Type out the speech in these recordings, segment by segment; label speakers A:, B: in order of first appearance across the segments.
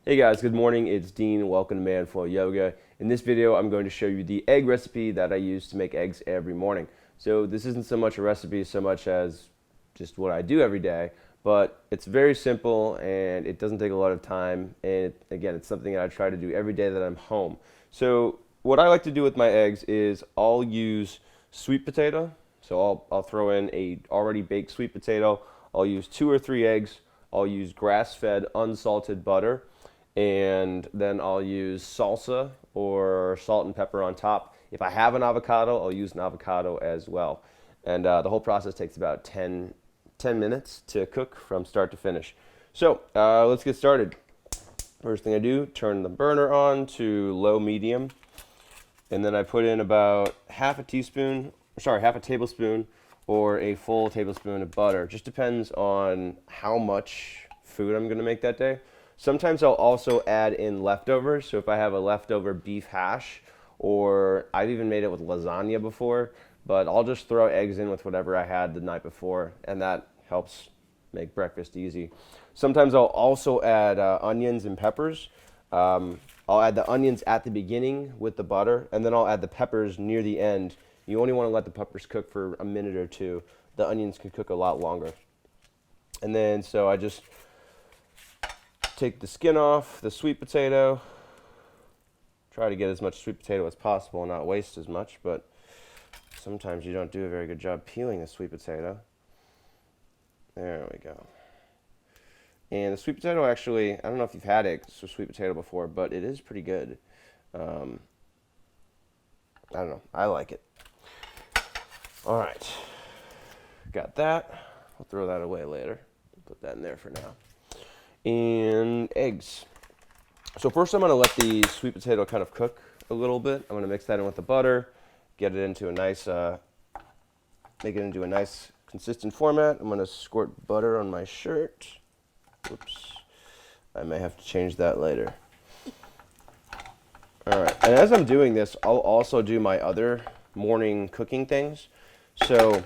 A: Hey guys, good morning. It's Dean. Welcome to Man Flow Yoga. In this video, I'm going to show you the egg recipe that I use to make eggs every morning. So this isn't so much a recipe so much as just what I do every day, but it's very simple and it doesn't take a lot of time. And again, it's something that I try to do every day that I'm home. So what I like to do with my eggs is I'll use sweet potato. So I'll throw in a already baked sweet potato. I'll use 2 or 3 eggs. I'll use grass-fed unsalted butter, and then I'll use salsa or salt and pepper on top. If I have an avocado, I'll use an avocado as well. And the whole process takes about 10 minutes to cook from start to finish. So let's get started. First thing I do, turn the burner on to low medium, and then I put in about half a tablespoon or a full tablespoon of butter. Just depends on how much food I'm gonna make that day. Sometimes I'll also add in leftovers. So if I have a leftover beef hash, or I've even made it with lasagna before, but I'll just throw eggs in with whatever I had the night before, and that helps make breakfast easy. Sometimes I'll also add onions and peppers. I'll add the onions at the beginning with the butter, and then I'll add the peppers near the end. You only want to let the peppers cook for a minute or two. The onions can cook a lot longer. And then so I just take the skin off the sweet potato. Try to get as much sweet potato as possible and not waste as much, but sometimes you don't do a very good job peeling the sweet potato. There we go. And the sweet potato, actually, I don't know if you've had it, so sweet potato before, but it is pretty good. I don't know. I like it. All right. Got that. I'll throw that away later. Put that in there for now. And eggs. So first I'm going to let the sweet potato kind of cook a little bit. I'm going to mix that in with the butter, get it into a nice, make it into a nice consistent format. I'm going to squirt butter on my shirt. Oops. I may have to change that later. All right. And as I'm doing this, I'll also do my other morning cooking things. So,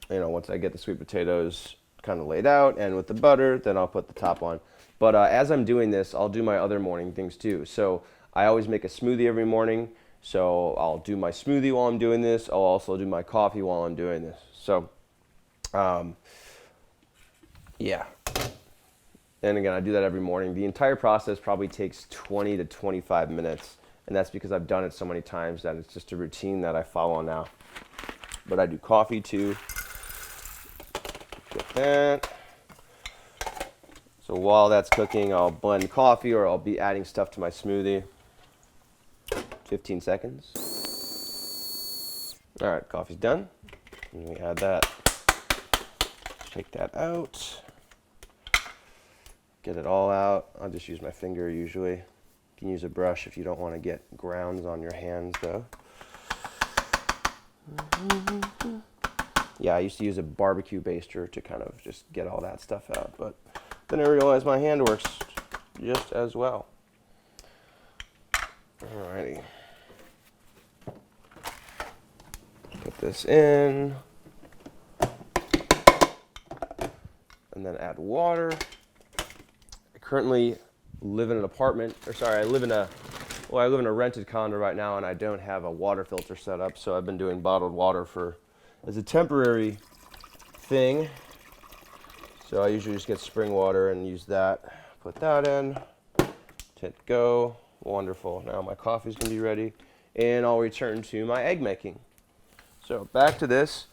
A: once I get the sweet potatoes kind of laid out and with the butter, then I'll put the top on. But as I'm doing this, I'll do my other morning things too. So I always make a smoothie every morning. So I'll do my smoothie while I'm doing this. I'll also do my coffee while I'm doing this. So, yeah. And again, I do that every morning. The entire process probably takes 20 to 25 minutes. And that's because I've done it so many times that it's just a routine that I follow now. But I do coffee too. Get that. So while that's cooking, I'll blend coffee or I'll be adding stuff to my smoothie. 15 seconds. All right, coffee's done. And we add that. Shake that out. Get it all out. I'll just use my finger usually. You can use a brush if you don't want to get grounds on your hands though. Yeah, I used to use a barbecue baster to kind of just get all that stuff out, but then I realized my hand works just as well. Alrighty. Put this in. And then add water. I currently live in an apartment, I live in a rented condo right now, and I don't have a water filter set up, so I've been doing bottled water as a temporary thing. So I usually just get spring water and use that. Put that in. Hit go. Wonderful. Now my coffee's gonna be ready, and I'll return to my egg making. So back to this.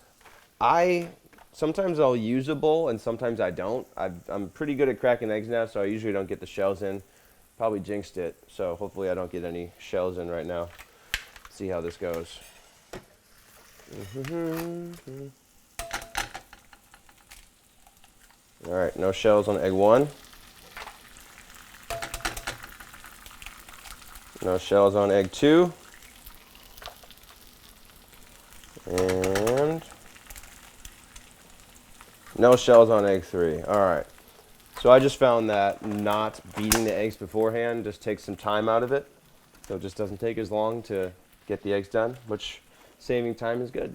A: Sometimes I'll use a bowl and sometimes I don't. I'm pretty good at cracking eggs now, so I usually don't get the shells in. Probably jinxed it, so hopefully I don't get any shells in right now. See how this goes. All right, no shells on egg 1. No shells on egg 2. And no shells on egg 3. All right. So I just found that not beating the eggs beforehand just takes some time out of it. So it just doesn't take as long to get the eggs done, which saving time is good.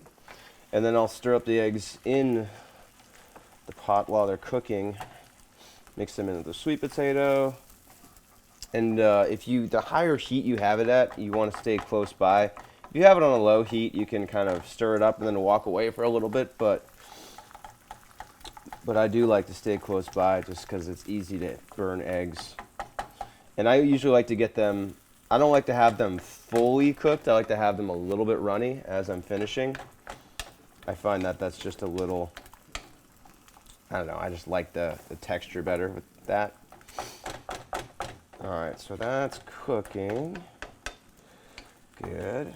A: And then I'll stir up the eggs in the pot while they're cooking. Mix them into the sweet potato. And the higher heat you have it at, you want to stay close by. If you have it on a low heat, you can kind of stir it up and then walk away for a little bit, but I do like to stay close by just because it's easy to burn eggs. And I usually like to get them, I don't like to have them fully cooked. I like to have them a little bit runny as I'm finishing. I find that that's just a little, I don't know, I just like the texture better with that. All right, so that's cooking. Good.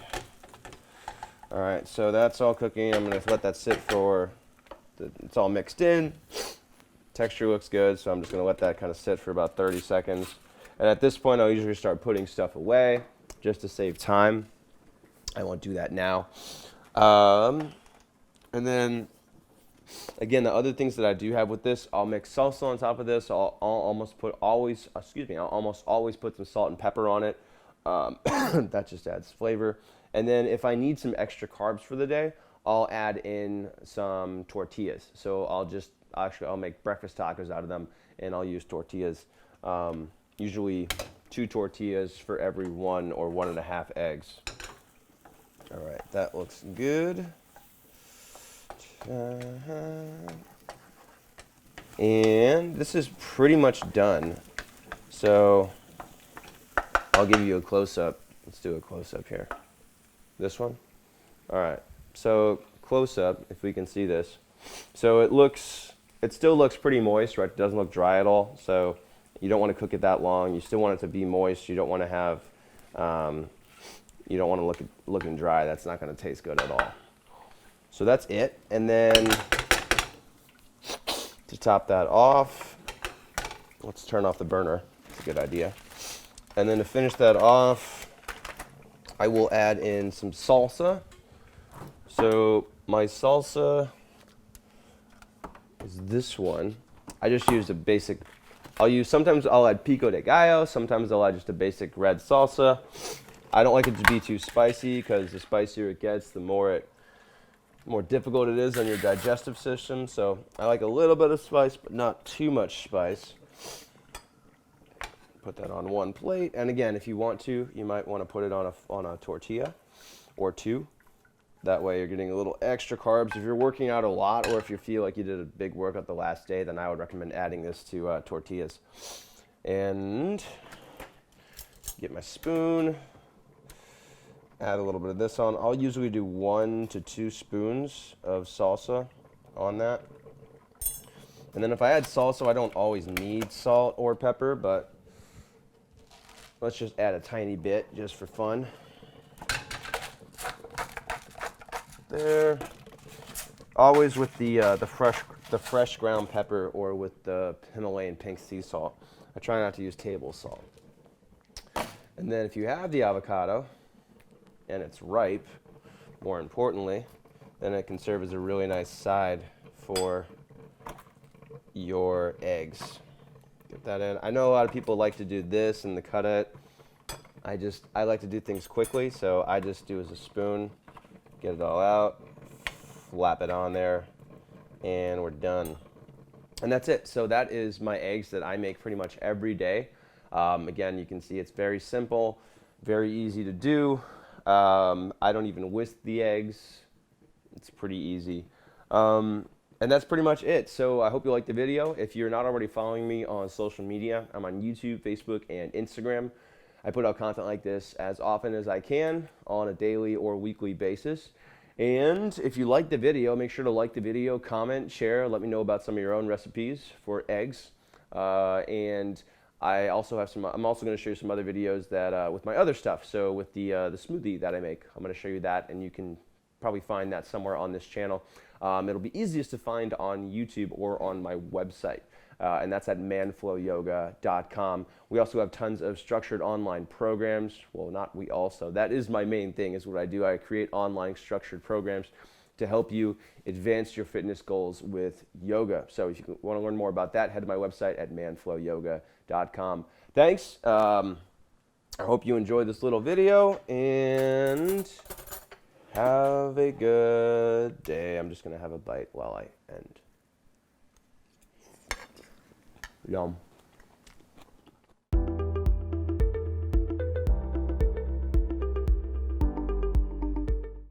A: All right, so that's all cooking. I'm gonna let that sit for, it's all mixed in. Texture looks good, so I'm just gonna let that kind of sit for about 30 seconds. And at this point, I'll usually start putting stuff away just to save time. I won't do that now. And then, again, the other things that I do have with this, I'll mix salsa on top of this. I'll almost always put some salt and pepper on it. That just adds flavor. And then if I need some extra carbs for the day, I'll add in some tortillas. So I'll make breakfast tacos out of them, and I'll use tortillas. Usually 2 tortillas for every 1 or 1.5 eggs. All right, that looks good. And this is pretty much done. So I'll give you a close-up. Let's do a close-up here. This one? All right. So close-up, if we can see this. So it still looks pretty moist, right? It doesn't look dry at all. So you don't want to cook it that long. You still want it to be moist. You don't want to have, you don't want to looking dry. That's not going to taste good at all. So that's it. And then to top that off, let's turn off the burner. It's a good idea. And then to finish that off, I will add in some salsa. So my salsa is this one. I just used a basic, sometimes I'll add pico de gallo, sometimes I'll add just a basic red salsa. I don't like it to be too spicy because the spicier it gets, the more difficult it is on your digestive system. So I like a little bit of spice, but not too much spice. Put that on one plate. And again, if you want to, you might want to put it on a tortilla or 2. That way you're getting a little extra carbs. If you're working out a lot, or if you feel like you did a big workout the last day, then I would recommend adding this to tortillas. And get my spoon. Add a little bit of this on. I'll usually do 1 to 2 spoons of salsa on that. And then if I add salsa, I don't always need salt or pepper, but let's just add a tiny bit just for fun. There. Always with the fresh ground pepper or with the Himalayan pink sea salt. I try not to use table salt. And then if you have the avocado and it's ripe, more importantly, then it can serve as a really nice side for your eggs. Get that in. I know a lot of people like to do this and cut it. I like to do things quickly, so I just do as a spoon, get it all out, flap it on there, and we're done. And that's it. So that is my eggs that I make pretty much every day. Again, you can see it's very simple, very easy to do. I don't even whisk the eggs. It's pretty easy. And that's pretty much it. So I hope you liked the video. If you're not already following me on social media, I'm on YouTube, Facebook, and Instagram. I put out content like this as often as I can on a daily or weekly basis. And if you like the video, make sure to like the video, comment, share, let me know about some of your own recipes for eggs. And I also have I'm also going to show you some other videos that with my other stuff. So with the smoothie that I make, I'm going to show you that, and you can probably find that somewhere on this channel. It'll be easiest to find on YouTube or on my website, and that's at manflowyoga.com. We also have tons of structured online programs. Well, not we also. That is my main thing, is what I do. I create online structured programs to help you advance your fitness goals with yoga. So if you want to learn more about that, head to my website at manflowyoga.com. Thanks. I hope you enjoyed this little video, and have a good day. I'm just going to have a bite while I end. Yum.